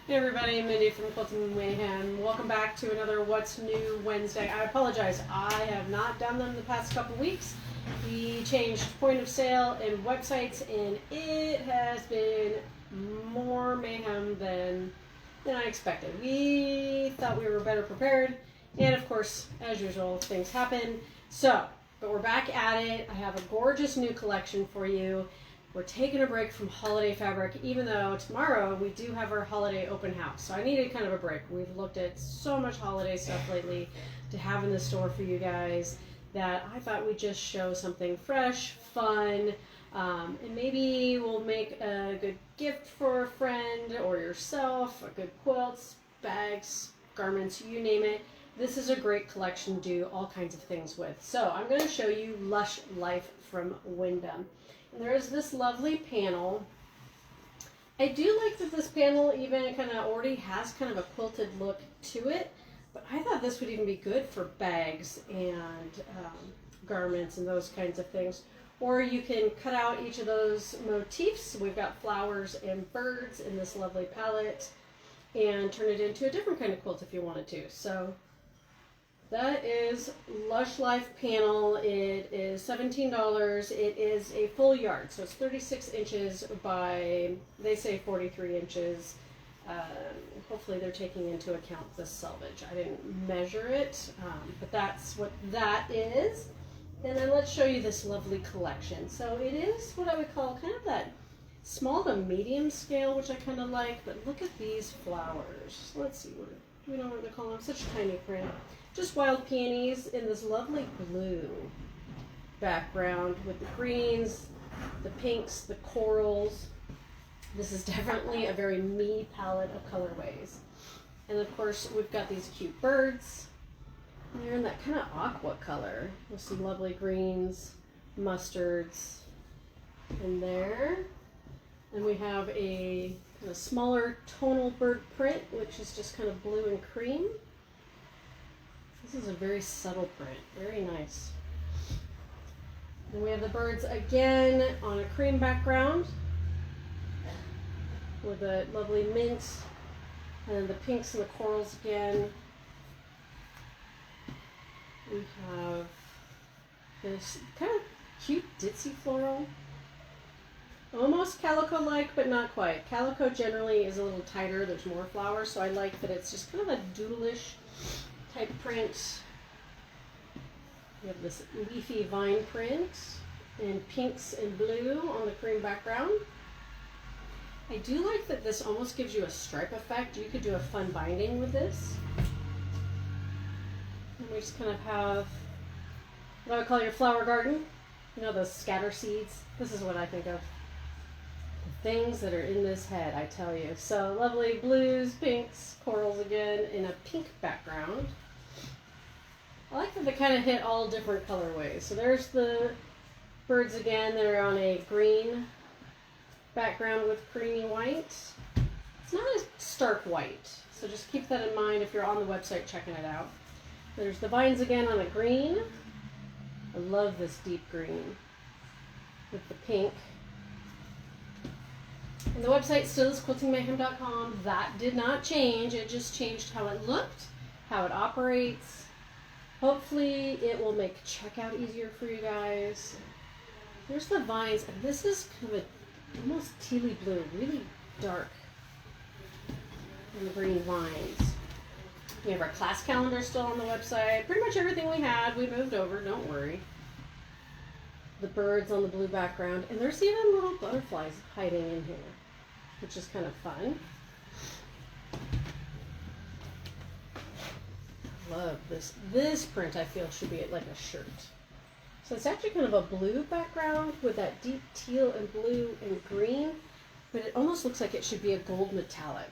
Hey everybody, Mindy from Quilting Mayhem. Welcome back to another What's New Wednesday. I apologize, I have not done them the past couple weeks. We changed point of sale and websites, and it has been more mayhem than I expected. We thought we were better prepared, and of course, as usual, things happen. But we're back at it. I have a gorgeous new collection for you. We're taking a break from holiday fabric, even though tomorrow we do have our holiday open house. So I needed kind of a break. We've looked at so much holiday stuff lately to have in the store for you guys that I thought we'd just show something fresh, fun, and maybe we'll make a good gift for a friend or yourself, a good quilts, bags, garments, you name it. This is a great collection to do all kinds of things with. So I'm going to show you Lush Life from Windham. And there's this lovely panel. I do like that this panel even kind of already has kind of a quilted look to it, but I thought this would even be good for bags and garments and those kinds of things. Or you can cut out each of those motifs. We've got flowers and birds in this lovely palette and turn it into a different kind of quilt if you wanted to. So that is Lush Life panel. It is $17. It is a full yard, so it's 36 inches by, they say 43 inches. Hopefully they're taking into account the selvage. I didn't measure it, but that's what that is. And then let's show you this lovely collection. So it is what I would call kind of that small to medium scale, which I kind of like, but look at these flowers. Let's see, we don't know what they're calling them, such tiny print. Just wild peonies in this lovely blue background with the greens, the pinks, the corals. This is definitely a very me palette of colorways. And of course, we've got these cute birds. And they're in that kind of aqua color with some lovely greens, mustards in there. And we have a kind of smaller tonal bird print, which is just kind of blue and cream. This is a very subtle print, very nice. And we have the birds again on a cream background with a lovely mint, and then the pinks and the corals again. We have this kind of cute ditzy floral. Almost calico-like, but not quite. Calico generally is a little tighter, there's more flowers, so I like that it's just kind of a doodleish type print. We have this leafy vine print in pinks and blue on the cream background. I do like that this almost gives you a stripe effect. You could do a fun binding with this. And we just kind of have what I would call your flower garden. You know, those scatter seeds. This is what I think of. The things that are in this head, I tell you. So lovely blues, pinks, corals again in a pink background. I like that they kind of hit all different colorways. So there's the birds again. They're on a green background with creamy white. It's not a stark white, so just keep that in mind if you're on the website checking it out. There's the vines again on a green. I love this deep green with the pink. And the website still is quiltingmayhem.com. That did not change. It just changed how it looked, how it operates. Hopefully it will make checkout easier for you guys. There's the vines, and this is kind of a almost tealy blue, really dark. And the green vines. We have our class calendar still on the website. Pretty much everything we had, we moved over, don't worry. The birds on the blue background, and there's even little butterflies hiding in here, which is kind of fun. Love this. This print I feel should be like a shirt. So it's actually kind of a blue background with that deep teal and blue and green, but it almost looks like it should be a gold metallic,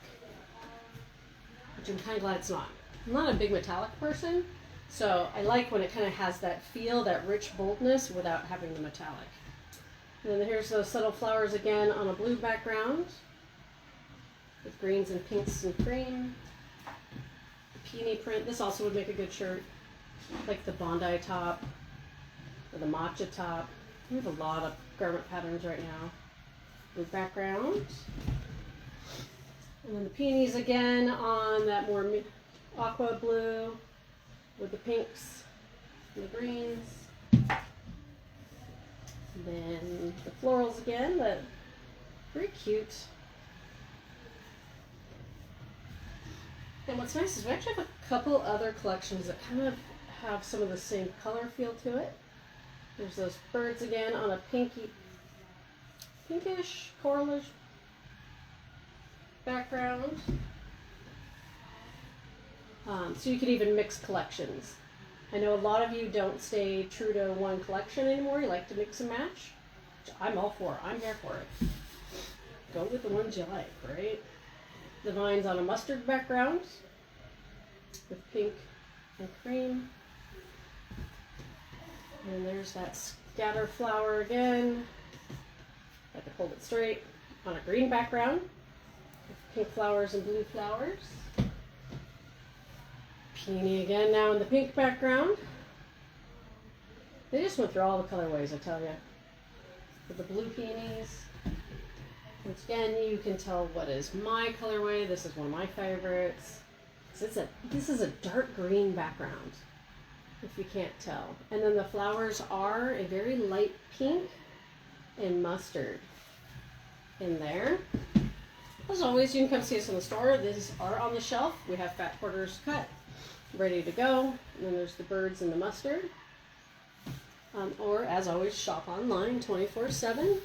which I'm kind of glad it's not. I'm not a big metallic person, so I like when it kind of has that feel, that rich boldness without having the metallic. And then here's those subtle flowers again on a blue background with greens and pinks and cream. Peony print. This also would make a good shirt, like the Bondi top or the Matcha top. We have a lot of garment patterns right now. Blue background. And then the peonies again on that more aqua blue with the pinks and the greens. And then the florals again, but very cute. And what's nice is we actually have a couple other collections that kind of have some of the same color feel to it. There's those birds again on a pinkish, coralish background. So you could even mix collections. I know a lot of you don't stay true to one collection anymore. You like to mix and match, which I'm all for. I'm here for it. Go with the ones you like, right? The vines on a mustard background with pink and cream. And there's that scatter flower again. I have to hold it straight on a green background with pink flowers and blue flowers. Peony again now in the pink background. They just went through all the colorways, I tell you. With the blue peonies. Once again, you can tell what is my colorway. This is one of my favorites. This is a dark green background, if you can't tell. And then the flowers are a very light pink and mustard in there. As always, you can come see us in the store. These are on the shelf. We have fat quarters cut, ready to go. And then there's the birds and the mustard. Or, as always, shop online 24/7.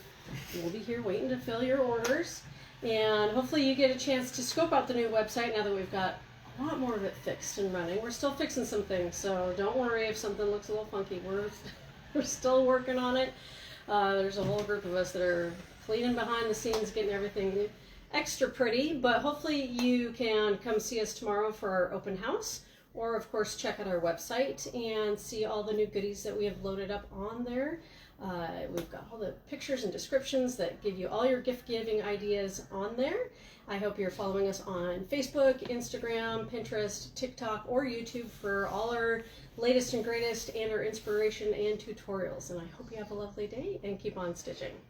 We'll be here waiting to fill your orders. And hopefully you get a chance to scope out the new website now that we've got a lot more of it fixed and running. We're still fixing some things, so don't worry if something looks a little funky. We're still working on it. There's a whole group of us that are cleaning behind the scenes, getting everything extra pretty. But hopefully you can come see us tomorrow for our open house. Or, of course, check out our website and see all the new goodies that we have loaded up on there. We've got all the pictures and descriptions that give you all your gift giving ideas on there. I hope you're following us on Facebook, Instagram, Pinterest, TikTok, or YouTube for all our latest and greatest and our inspiration and tutorials. And I hope you have a lovely day and keep on stitching.